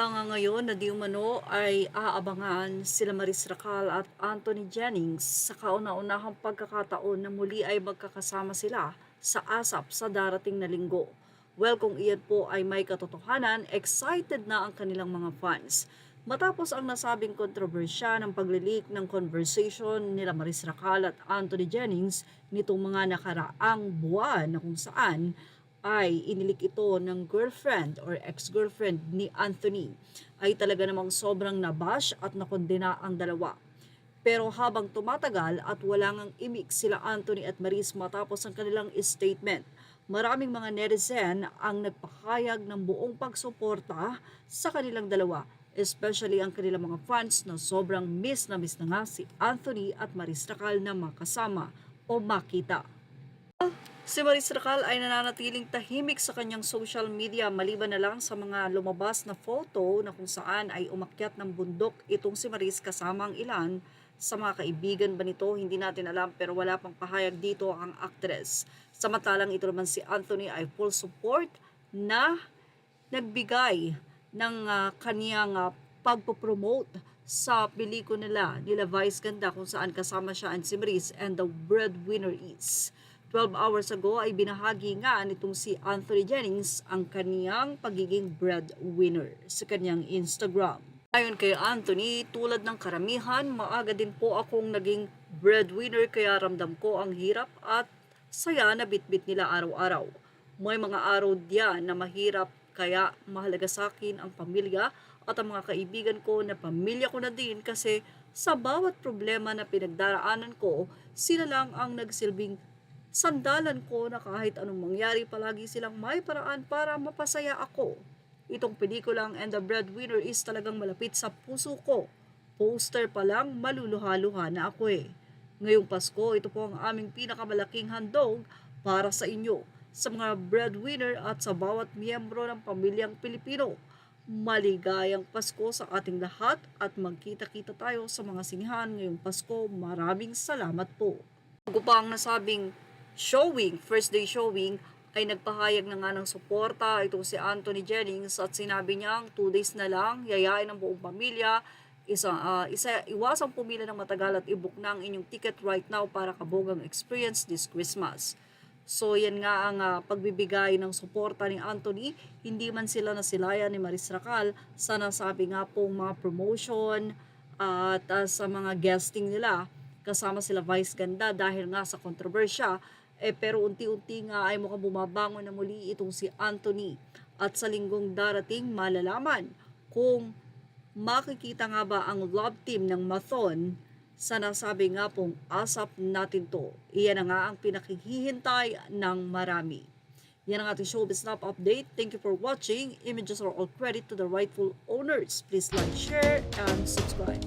Balita nga ngayon na di umano ay aabangan sila Maris Racal at Anthony Jennings sa kauna-unahang pagkakataon na muli ay magkakasama sila sa ASAP sa darating na linggo. Well, kung iyan po ay may katotohanan, excited na ang kanilang mga fans. Matapos ang nasabing kontrobersya ng pag-leak ng conversation nila Maris Racal at Anthony Jennings nitong mga nakaraang buwan na kung saan ay inilik ito ng girlfriend or ex-girlfriend ni Anthony, ay talaga namang sobrang nabash at nakondena ang dalawa. Pero habang tumatagal at wala ngang imik sila Anthony at Maris matapos ang kanilang statement, maraming mga netizen ang nagpahayag ng buong pagsuporta sa kanilang dalawa, especially ang kanilang mga fans na sobrang miss na nga si Anthony at Maris Racal na makasama o makita. Si Maris Racal ay nananatiling tahimik sa kanyang social media maliban na lang sa mga lumabas na photo na kung saan ay umakyat ng bundok itong si Maris kasama ang ilan sa mga kaibigan ba nito, hindi natin alam, pero wala pang pahayag dito ang actress. Samantalang ito naman si Anthony ay full support na nagbigay ng kaniyang pagpopromote sa pelikula nila Vice Ganda kung saan kasama siya and si Maris and the breadwinner is. 12 hours ago ay binahagi nga nitong si Anthony Jennings ang kaniyang pagiging breadwinner sa kaniyang Instagram. Ayon kay Anthony, tulad ng karamihan, maaga din po akong naging breadwinner kaya ramdam ko ang hirap at saya na bitbit nila araw-araw. May mga araw diyan na mahirap kaya mahalaga sa akin ang pamilya at ang mga kaibigan ko na pamilya ko na din kasi sa bawat problema na pinagdaraanan ko, sila lang ang nagsilbing sandalan ko na kahit anong mangyari palagi silang may paraan para mapasaya ako. Itong pelikulang And the Breadwinner is talagang malapit sa puso ko. Poster pa lang maluluha-luha na ako eh. Ngayong Pasko, ito po ang aming pinakamalaking handog para sa inyo, sa mga breadwinner at sa bawat miyembro ng pamilyang Pilipino. Maligayang Pasko sa ating lahat at magkita-kita tayo sa mga sinihan ngayong Pasko. Maraming salamat po. Bago pa ang nasabing first day showing, ay nagpahayag na nga ng suporta itong si Anthony Jennings at sinabi niyang 2 days na lang, yayain ang buong pamilya, iwasang pumila ng matagal at i-book na ang inyong ticket right now para kabogang experience this Christmas. So yan nga ang pagbibigay ng suporta ni Anthony, hindi man sila nasilaya ni Maris Racal sa nasabi nga pong mga promotion at sa mga guesting nila kasama sila Vice Ganda dahil nga sa kontrobersya. Pero unti-unti nga ay mukhang bumabangon na muli itong si Anthony. At sa linggong darating, malalaman kung makikita nga ba ang love team ng Mathon sa nasabi nga pong ASAP natin to. Iyan na nga ang pinakihihintay ng marami. Yan ang ating Showbiz Snap update. Thank you for watching. Images are all credit to the rightful owners. Please like, share, and subscribe.